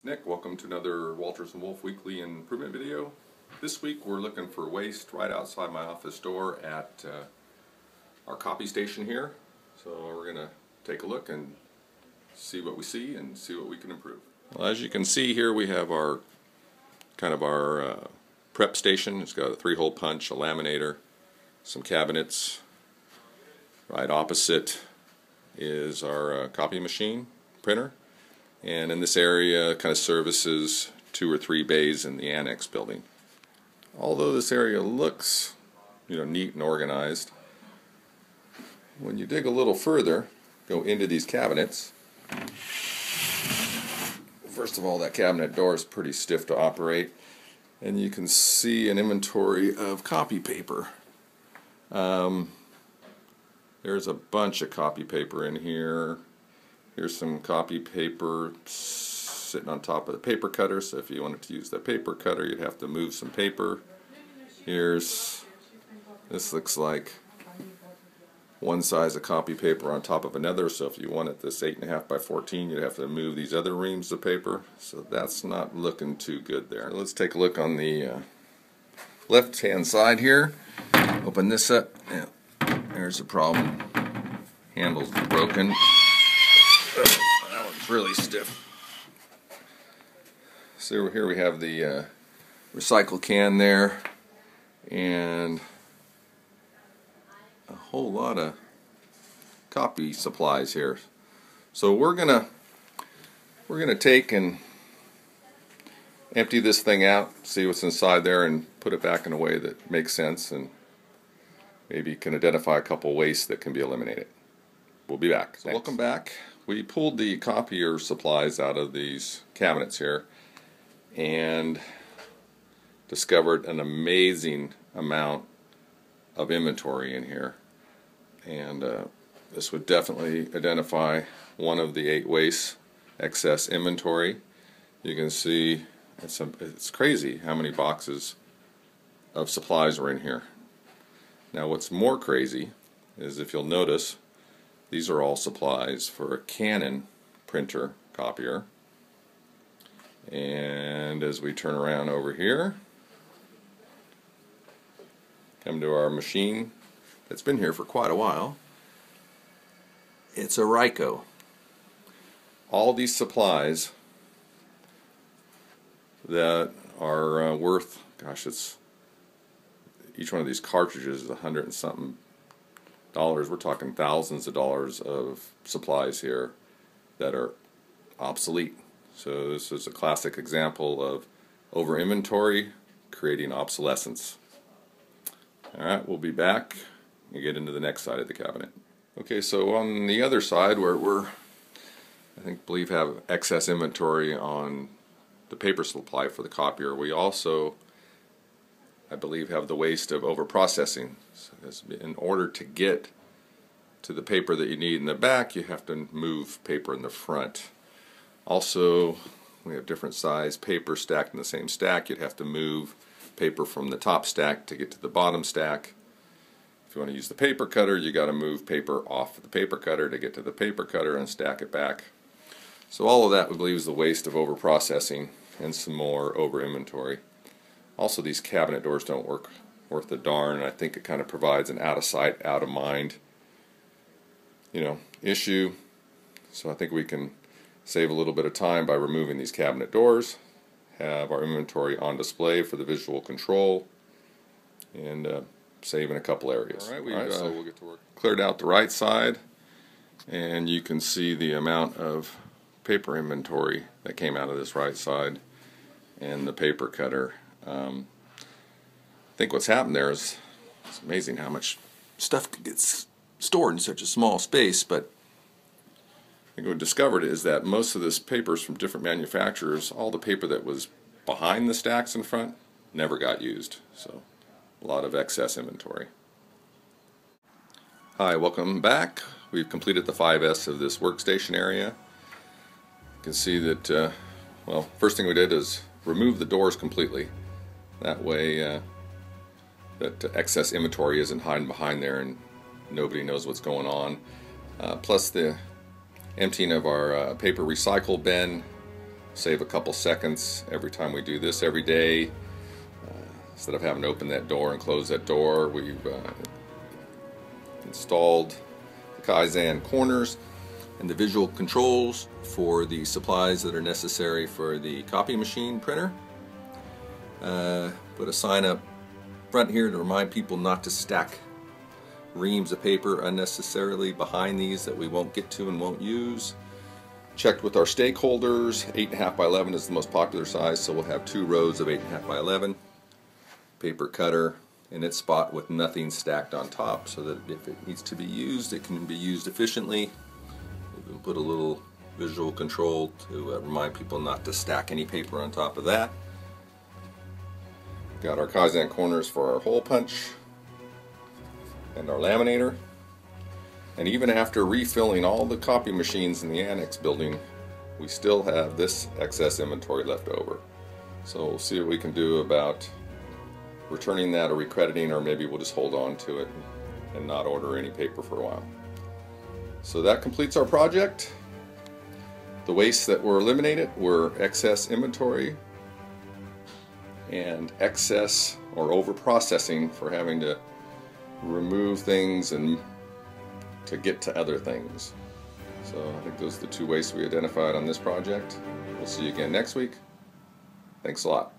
Nick, welcome to another Walters & Wolf Weekly Improvement video. This week we're looking for waste right outside my office door at our copy station here. So we're going to take a look and see what we see and see what we can improve. Well, as you can see here, we have our prep station. It's got a 3-hole punch, a laminator, some cabinets. Right opposite is our copy machine printer. And in this area kind of services 2 or 3 bays in the annex building. Although this area looks, neat and organized, when you dig a little further, go into these cabinets. First of all, that cabinet door is pretty stiff to operate, and you can see an inventory of copy paper. There's a bunch of copy paper in here. Here's some copy paper sitting on top of the paper cutter, so if you wanted to use the paper cutter, you'd have to move some paper. This looks like one size of copy paper on top of another, so if you wanted this 8.5 by 14, you'd have to move these other reams of paper, so that's not looking too good there. Let's take a look on the left-hand side here. Open this up. Yeah, there's the problem. Handle's broken. That one's really stiff. So here we have the recycle can there, and a whole lot of copy supplies here. So we're gonna take and empty this thing out, see what's inside there, and put it back in a way that makes sense, and maybe can identify a couple wastes that can be eliminated. We'll be back. So welcome back. We pulled the copier supplies out of these cabinets here and discovered an amazing amount of inventory in here. And this would definitely identify one of the 8 wastes, excess inventory. You can see it's crazy how many boxes of supplies are in here. Now what's more crazy is, if you'll notice, these are all supplies for a Canon printer copier. And as we turn around over here, come to our machine that's been here for quite a while, it's a Ricoh. All these supplies that are worth, each one of these cartridges is $100 and something. We're talking thousands of dollars of supplies here that are obsolete. So this is a classic example of over inventory creating obsolescence. Alright, we'll be back and get into the next side of the cabinet. Okay, so on the other side, where believe have excess inventory on the paper supply for the copier, we also, I believe, have the waste of over-processing. So in order to get to the paper that you need in the back, you have to move paper in the front. Also, we have different size paper stacked in the same stack. You'd have to move paper from the top stack to get to the bottom stack. If you want to use the paper cutter, you got to move paper off the paper cutter to get to the paper cutter and stack it back. So all of that, we believe, is the waste of over-processing and some more over-inventory. Also, these cabinet doors don't work worth a darn, and I think it kind of provides an out-of-sight, out-of-mind, issue. So I think we can save a little bit of time by removing these cabinet doors, have our inventory on display for the visual control, and save in a couple areas. Alright, so we'll get to work. Cleared out the right side, and you can see the amount of paper inventory that came out of this right side and the paper cutter. I think what's happened there is, it's amazing how much stuff gets stored in such a small space, but I think what we discovered is that most of this paper is from different manufacturers. All the paper that was behind the stacks in front never got used, so a lot of excess inventory. Hi, welcome back. We've completed the 5S of this workstation area. You can see that, first thing we did is remove the doors completely. That way that excess inventory isn't hiding behind there and nobody knows what's going on. Plus the emptying of our paper recycle bin save a couple seconds every time we do this every day. Instead of having to open that door and close that door, we've installed the Kaizen corners and the visual controls for the supplies that are necessary for the copy machine printer. Put a sign up front here to remind people not to stack reams of paper unnecessarily behind these that we won't get to and won't use. Checked with our stakeholders. 8.5 by 11 is the most popular size, so we'll have 2 rows of 8.5 by 11. Paper cutter in its spot with nothing stacked on top, so that if it needs to be used, it can be used efficiently. We can put a little visual control to remind people not to stack any paper on top of that. Got our Kaizen corners for our hole punch and our laminator. And even after refilling all the copy machines in the annex building, we still have this excess inventory left over. So we'll see what we can do about returning that or recrediting, or maybe we'll just hold on to it and not order any paper for a while. So that completes our project. The wastes that were eliminated were excess inventory and excess or over processing for having to remove things and to get to other things. So I think those are the 2 wastes we identified on this project. We'll see you again next week. Thanks a lot.